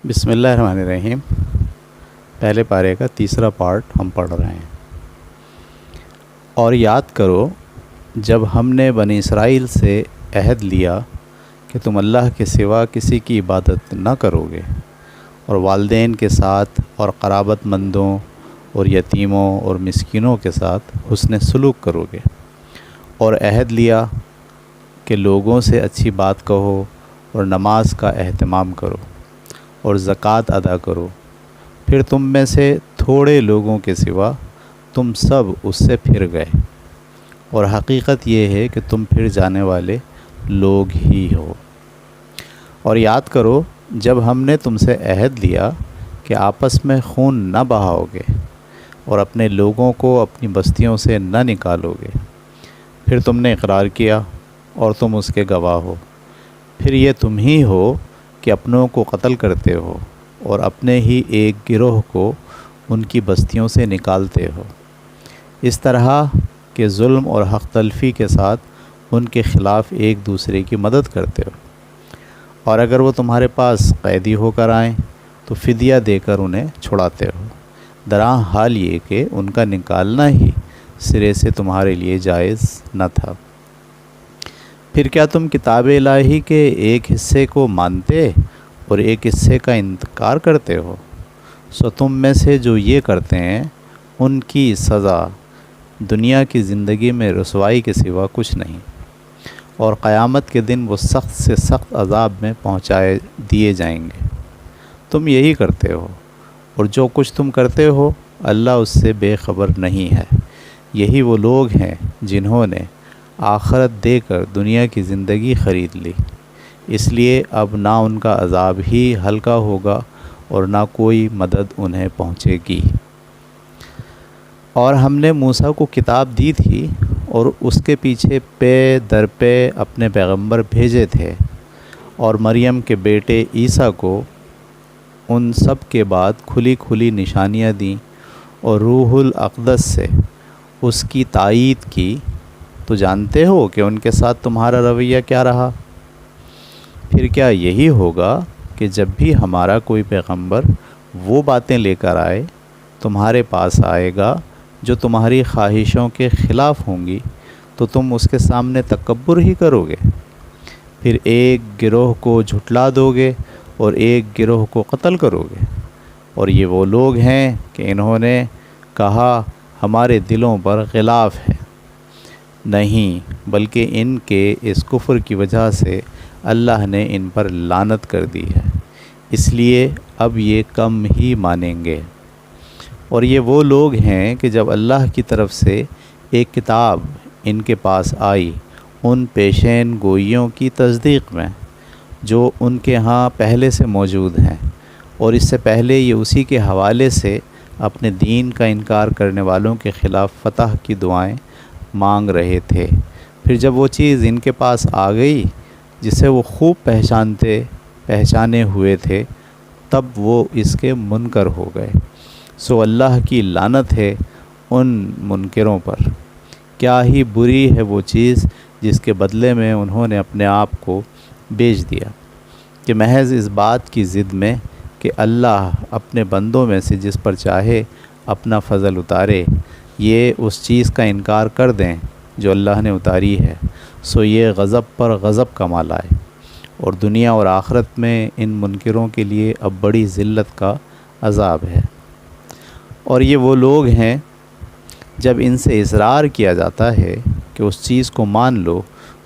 بسم اللہ الرحمن الرحیم۔ پہلے پارے کا تیسرا پارٹ ہم پڑھ رہے ہیں۔ اور یاد کرو جب ہم نے بنی اسرائیل سے عہد لیا کہ تم اللہ کے سوا کسی کی عبادت نہ کرو گے، اور والدین کے ساتھ اور قرابت مندوں اور یتیموں اور مسکینوں کے ساتھ حسن سلوک کرو گے، اور عہد لیا کہ لوگوں سے اچھی بات کہو اور نماز کا اہتمام کرو اور زکوٰۃ ادا کرو، پھر تم میں سے تھوڑے لوگوں کے سوا تم سب اس سے پھر گئے، اور حقیقت یہ ہے کہ تم پھر جانے والے لوگ ہی ہو۔ اور یاد کرو جب ہم نے تم سے عہد لیا کہ آپس میں خون نہ بہاؤ گے اور اپنے لوگوں کو اپنی بستیوں سے نہ نکالو گے، پھر تم نے اقرار کیا اور تم اس کے گواہ ہو، پھر یہ تم ہی ہو کہ اپنوں کو قتل کرتے ہو اور اپنے ہی ایک گروہ کو ان کی بستیوں سے نکالتے ہو، اس طرح کہ ظلم اور حق تلفی کے ساتھ ان کے خلاف ایک دوسرے کی مدد کرتے ہو۔ اور اگر وہ تمہارے پاس قیدی ہو کر آئیں تو فدیہ دے کر انہیں چھڑاتے ہو، درا حال یہ کہ ان کا نکالنا ہی سرے سے تمہارے لیے جائز نہ تھا۔ پھر کیا تم کتاب الہی کے ایک حصے کو مانتے اور ایک حصے کا انکار کرتے ہو؟ سو تم میں سے جو یہ کرتے ہیں ان کی سزا دنیا کی زندگی میں رسوائی کے سوا کچھ نہیں، اور قیامت کے دن وہ سخت سے سخت عذاب میں پہنچائے دیے جائیں گے۔ تم یہی کرتے ہو، اور جو کچھ تم کرتے ہو اللہ اس سے بے خبر نہیں ہے۔ یہی وہ لوگ ہیں جنہوں نے آخرت دے کر دنیا کی زندگی خرید لی، اس لیے اب نہ ان کا عذاب ہی ہلکا ہوگا اور نہ کوئی مدد انہیں پہنچے گی۔ اور ہم نے موسیٰ کو کتاب دی تھی اور اس کے پیچھے پے در پے اپنے پیغمبر بھیجے تھے، اور مریم کے بیٹے عیسیٰ کو ان سب کے بعد کھلی کھلی نشانیاں دیں اور روح الاقدس سے اس کی تائید کی۔ تو جانتے ہو کہ ان کے ساتھ تمہارا رویہ کیا رہا۔ پھر کیا یہی ہوگا کہ جب بھی ہمارا کوئی پیغمبر وہ باتیں لے کر آئے تمہارے پاس آئے گا جو تمہاری خواہشوں کے خلاف ہوں گی، تو تم اس کے سامنے تکبر ہی کرو گے؟ پھر ایک گروہ کو جھٹلا دو گے اور ایک گروہ کو قتل کرو گے، اور یہ وہ لوگ ہیں کہ انہوں نے کہا ہمارے دلوں پر غلاف ہے۔ نہیں، بلکہ ان کے اس کفر کی وجہ سے اللہ نے ان پر لعنت کر دی ہے، اس لیے اب یہ کم ہی مانیں گے۔ اور یہ وہ لوگ ہیں کہ جب اللہ کی طرف سے ایک کتاب ان کے پاس آئی ان پیشین گوئیوں کی تصدیق میں جو ان کے ہاں پہلے سے موجود ہیں، اور اس سے پہلے یہ اسی کے حوالے سے اپنے دین کا انکار کرنے والوں کے خلاف فتح کی دعائیں مانگ رہے تھے، پھر جب وہ چیز ان کے پاس آ گئی جسے وہ خوب پہچانے ہوئے تھے، تب وہ اس کے منکر ہو گئے۔ سو اللہ کی لعنت ہے ان منکروں پر۔ کیا ہی بری ہے وہ چیز جس کے بدلے میں انہوں نے اپنے آپ کو بیچ دیا، کہ محض اس بات کی ضد میں کہ اللہ اپنے بندوں میں سے جس پر چاہے اپنا فضل اتارے، یہ اس چیز کا انکار کر دیں جو اللہ نے اتاری ہے، سو یہ غضب پر غضب کما لائے، اور دنیا اور آخرت میں ان منکروں کے لیے اب بڑی ذلت کا عذاب ہے۔ اور یہ وہ لوگ ہیں جب ان سے اصرار کیا جاتا ہے کہ اس چیز کو مان لو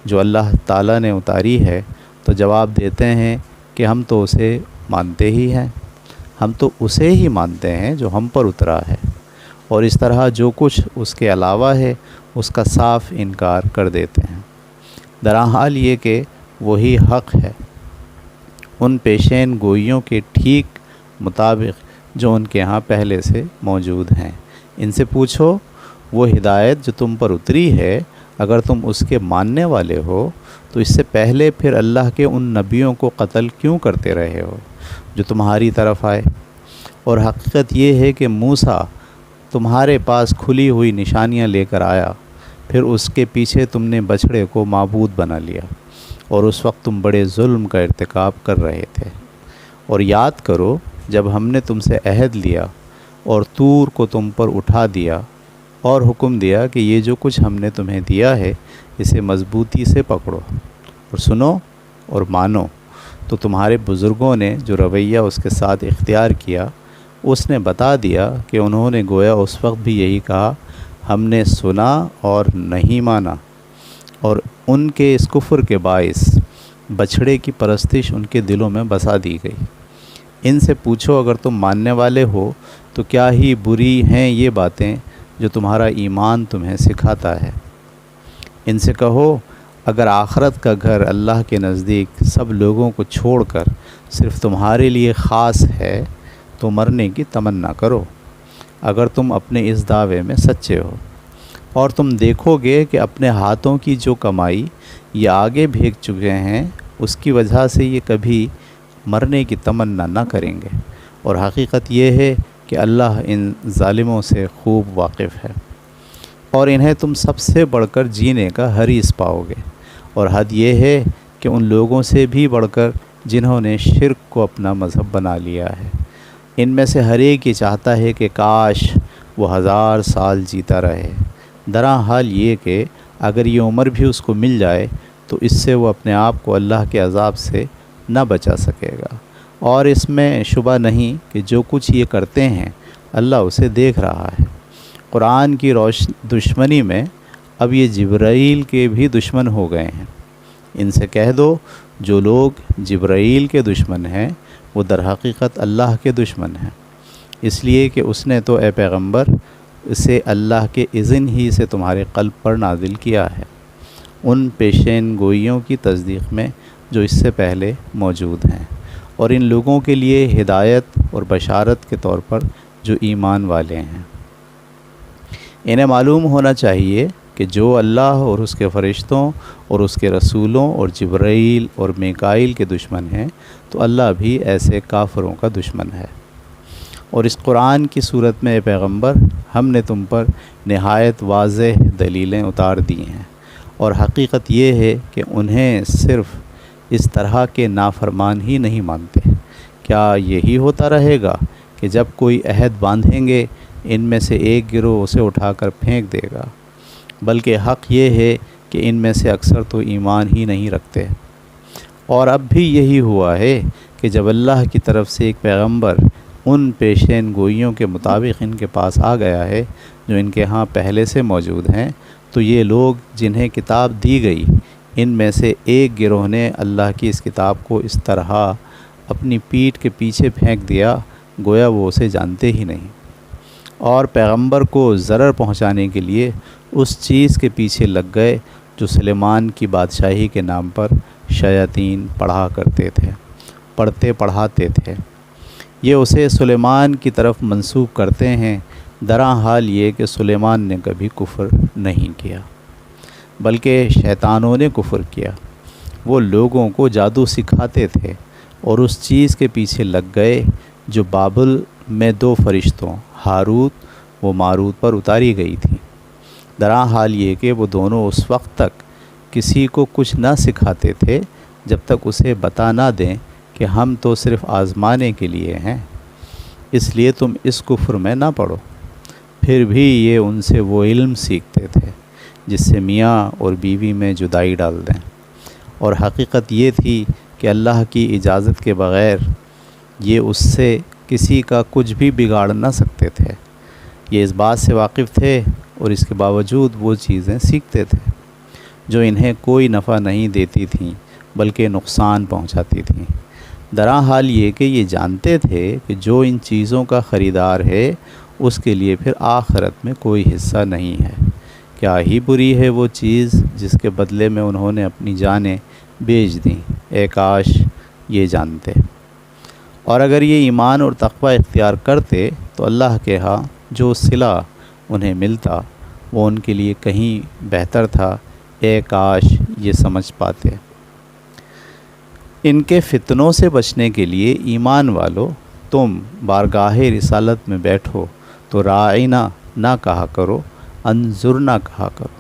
جو اللہ تعالیٰ نے اتاری ہے، تو جواب دیتے ہیں کہ ہم تو اسے مانتے ہی ہیں، ہم تو اسے ہی مانتے ہیں جو ہم پر اترا ہے، اور اس طرح جو کچھ اس کے علاوہ ہے اس کا صاف انکار کر دیتے ہیں، درا حال یہ کہ وہی حق ہے ان پیشین گوئیوں کے ٹھیک مطابق جو ان کے ہاں پہلے سے موجود ہیں۔ ان سے پوچھو وہ ہدایت جو تم پر اتری ہے اگر تم اس کے ماننے والے ہو تو اس سے پہلے پھر اللہ کے ان نبیوں کو قتل کیوں کرتے رہے ہو جو تمہاری طرف آئے؟ اور حقیقت یہ ہے کہ موسیٰ تمہارے پاس کھلی ہوئی نشانیاں لے کر آیا، پھر اس کے پیچھے تم نے بچھڑے کو معبود بنا لیا، اور اس وقت تم بڑے ظلم کا ارتکاب کر رہے تھے۔ اور یاد کرو جب ہم نے تم سے عہد لیا اور طور کو تم پر اٹھا دیا اور حکم دیا کہ یہ جو کچھ ہم نے تمہیں دیا ہے اسے مضبوطی سے پکڑو اور سنو اور مانو، تو تمہارے بزرگوں نے جو رویہ اس کے ساتھ اختیار کیا اس نے بتا دیا کہ انہوں نے گویا اس وقت بھی یہی کہا، ہم نے سنا اور نہیں مانا، اور ان کے اس کفر کے باعث بچھڑے کی پرستش ان کے دلوں میں بسا دی گئی۔ ان سے پوچھو اگر تم ماننے والے ہو تو کیا ہی بری ہیں یہ باتیں جو تمہارا ایمان تمہیں سکھاتا ہے۔ ان سے کہو اگر آخرت کا گھر اللہ کے نزدیک سب لوگوں کو چھوڑ کر صرف تمہارے لیے خاص ہے تو مرنے کی تمنا کرو اگر تم اپنے اس دعوے میں سچے ہو، اور تم دیکھو گے کہ اپنے ہاتھوں کی جو کمائی یہ آگے بھیج چکے ہیں اس کی وجہ سے یہ کبھی مرنے کی تمنا نہ کریں گے، اور حقیقت یہ ہے کہ اللہ ان ظالموں سے خوب واقف ہے، اور انہیں تم سب سے بڑھ کر جینے کا حریص پاؤ گے، اور حد یہ ہے کہ ان لوگوں سے بھی بڑھ کر جنہوں نے شرک کو اپنا مذہب بنا لیا ہے۔ ان میں سے ہر ایک یہ چاہتا ہے کہ کاش وہ 1000 سال جیتا رہے، درا حال یہ کہ اگر یہ عمر بھی اس کو مل جائے تو اس سے وہ اپنے آپ کو اللہ کے عذاب سے نہ بچا سکے گا، اور اس میں شبہ نہیں کہ جو کچھ یہ کرتے ہیں اللہ اسے دیکھ رہا ہے۔ قرآن کی دشمنی میں اب یہ جبرائیل کے بھی دشمن ہو گئے ہیں۔ ان سے کہہ دو جو لوگ جبرائیل کے دشمن ہیں وہ در حقیقت اللہ کے دشمن ہیں، اس لیے کہ اس نے تو اے پیغمبر اسے اللہ کے اذن ہی سے تمہارے قلب پر نازل کیا ہے، ان پیشین گوئیوں کی تصدیق میں جو اس سے پہلے موجود ہیں، اور ان لوگوں کے لیے ہدایت اور بشارت کے طور پر جو ایمان والے ہیں۔ انہیں معلوم ہونا چاہیے کہ جو اللہ اور اس کے فرشتوں اور اس کے رسولوں اور جبرائیل اور میکائیل کے دشمن ہیں تو اللہ بھی ایسے کافروں کا دشمن ہے۔ اور اس قرآن کی صورت میں اے پیغمبر ہم نے تم پر نہایت واضح دلیلیں اتار دی ہیں، اور حقیقت یہ ہے کہ انہیں صرف اس طرح کے نافرمان ہی نہیں مانتے۔ کیا یہی ہوتا رہے گا کہ جب کوئی عہد باندھیں گے ان میں سے ایک گروہ اسے اٹھا کر پھینک دے گا؟ بلکہ حق یہ ہے کہ ان میں سے اکثر تو ایمان ہی نہیں رکھتے۔ اور اب بھی یہی ہوا ہے کہ جب اللہ کی طرف سے ایک پیغمبر ان پیشین گوئیوں کے مطابق ان کے پاس آ گیا ہے جو ان کے ہاں پہلے سے موجود ہیں، تو یہ لوگ جنہیں کتاب دی گئی ان میں سے ایک گروہ نے اللہ کی اس کتاب کو اس طرح اپنی پیٹھ کے پیچھے پھینک دیا گویا وہ اسے جانتے ہی نہیں، اور پیغمبر کو ضرر پہنچانے کے لیے اس چیز کے پیچھے لگ گئے جو سلیمان کی بادشاہی کے نام پر شیاطین پڑھاتے تھے۔ یہ اسے سلیمان کی طرف منسوب کرتے ہیں، درا حال یہ کہ سلیمان نے کبھی کفر نہیں کیا بلکہ شیطانوں نے کفر کیا۔ وہ لوگوں کو جادو سکھاتے تھے اور اس چیز کے پیچھے لگ گئے جو بابل میں 2 فرشتوں ہاروت و ماروت پر اتاری گئی تھی، درا حال یہ کہ وہ دونوں اس وقت تک کسی کو کچھ نہ سکھاتے تھے جب تک اسے بتا نہ دیں کہ ہم تو صرف آزمانے کے لیے ہیں، اس لیے تم اس کفر میں نہ پڑو۔ پھر بھی یہ ان سے وہ علم سیکھتے تھے جس سے میاں اور بیوی میں جدائی ڈال دیں، اور حقیقت یہ تھی کہ اللہ کی اجازت کے بغیر یہ اس سے کسی کا کچھ بھی بگاڑ نہ سکتے تھے۔ یہ اس بات سے واقف تھے اور اس کے باوجود وہ چیزیں سیکھتے تھے جو انہیں کوئی نفع نہیں دیتی تھیں بلکہ نقصان پہنچاتی تھیں، درا حال یہ کہ یہ جانتے تھے کہ جو ان چیزوں کا خریدار ہے اس کے لیے پھر آخرت میں کوئی حصہ نہیں ہے۔ کیا ہی بری ہے وہ چیز جس کے بدلے میں انہوں نے اپنی جانیں بیچ دیں، اے کاش یہ جانتے۔ اور اگر یہ ایمان اور تقوی اختیار کرتے تو اللہ کے ہاں جو صلہ انہیں ملتا وہ ان کے لیے کہیں بہتر تھا، اے کاش یہ سمجھ پاتے۔ ان کے فتنوں سے بچنے کے لیے ایمان والو تم بارگاہ رسالت میں بیٹھو تو راعینا نہ کہا کرو، انظرنا کہا کرو،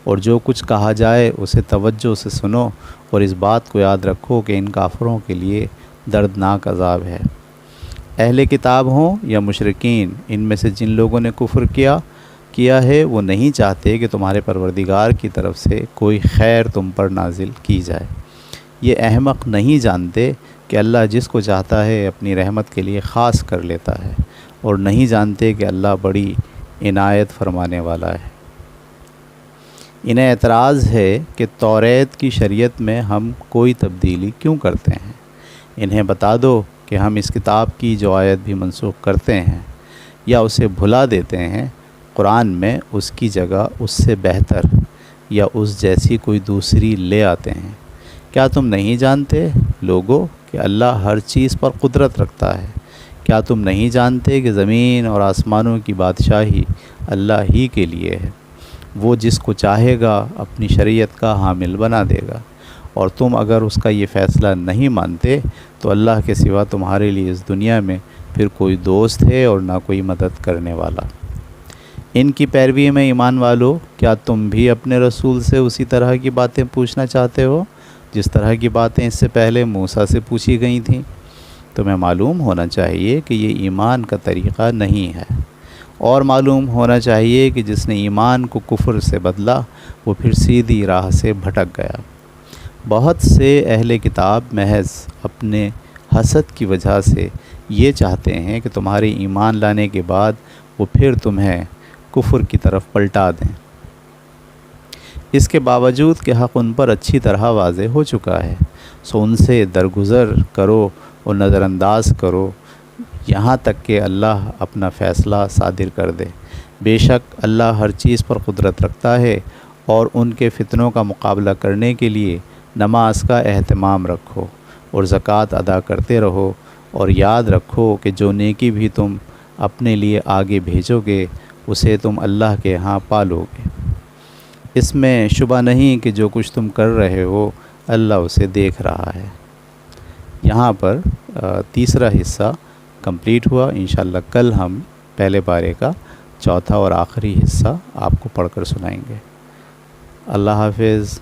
اور جو کچھ کہا جائے اسے توجہ سے سنو، اور اس بات کو یاد رکھو کہ ان کافروں کے لیے دردناک عذاب ہے۔ اہل کتاب ہوں یا مشرکین، ان میں سے جن لوگوں نے کفر کیا ہے وہ نہیں چاہتے کہ تمہارے پروردگار کی طرف سے کوئی خیر تم پر نازل کی جائے۔ یہ احمق نہیں جانتے کہ اللہ جس کو چاہتا ہے اپنی رحمت کے لیے خاص کر لیتا ہے، اور نہیں جانتے کہ اللہ بڑی عنایت فرمانے والا ہے۔ انہیں اعتراض ہے کہ توریت کی شریعت میں ہم کوئی تبدیلی کیوں کرتے ہیں۔ انہیں بتا دو کہ ہم اس کتاب کی جو آیت بھی منسوخ کرتے ہیں یا اسے بھلا دیتے ہیں، قرآن میں اس کی جگہ اس سے بہتر یا اس جیسی کوئی دوسری لے آتے ہیں۔ کیا تم نہیں جانتے لوگو کہ اللہ ہر چیز پر قدرت رکھتا ہے؟ کیا تم نہیں جانتے کہ زمین اور آسمانوں کی بادشاہی اللہ ہی کے لیے ہے؟ وہ جس کو چاہے گا اپنی شریعت کا حامل بنا دے گا، اور تم اگر اس کا یہ فیصلہ نہیں مانتے تو اللہ کے سوا تمہارے لیے اس دنیا میں پھر کوئی دوست ہے اور نہ کوئی مدد کرنے والا۔ ان کی پیروی میں ایمان والو، کیا تم بھی اپنے رسول سے اسی طرح کی باتیں پوچھنا چاہتے ہو جس طرح کی باتیں اس سے پہلے موسیٰ سے پوچھی گئی تھیں؟ تمہیں معلوم ہونا چاہیے کہ یہ ایمان کا طریقہ نہیں ہے، اور معلوم ہونا چاہیے کہ جس نے ایمان کو کفر سے بدلا وہ پھر سیدھی راہ سے بھٹک گیا۔ بہت سے اہل کتاب محض اپنے حسد کی وجہ سے یہ چاہتے ہیں کہ تمہارے ایمان لانے کے بعد وہ پھر تمہیں کفر کی طرف پلٹا دیں، اس کے باوجود کہ حق ان پر اچھی طرح واضح ہو چکا ہے۔ سو ان سے درگزر کرو اور نظر انداز کرو یہاں تک کہ اللہ اپنا فیصلہ صادر کر دے۔ بے شک اللہ ہر چیز پر قدرت رکھتا ہے، اور ان کے فتنوں کا مقابلہ کرنے کے لیے نماز کا اہتمام رکھو اور زکوٰۃ ادا کرتے رہو، اور یاد رکھو کہ جو نیکی بھی تم اپنے لیے آگے بھیجو گے اسے تم اللہ کے ہاں پالو گے۔ اس میں شبہ نہیں کہ جو کچھ تم کر رہے ہو اللہ اسے دیکھ رہا ہے۔ یہاں پر تیسرا حصہ کمپلیٹ ہوا۔ انشاءاللہ کل ہم پہلے پارے کا چوتھا اور آخری حصہ آپ کو پڑھ کر سنائیں گے۔ اللہ حافظ۔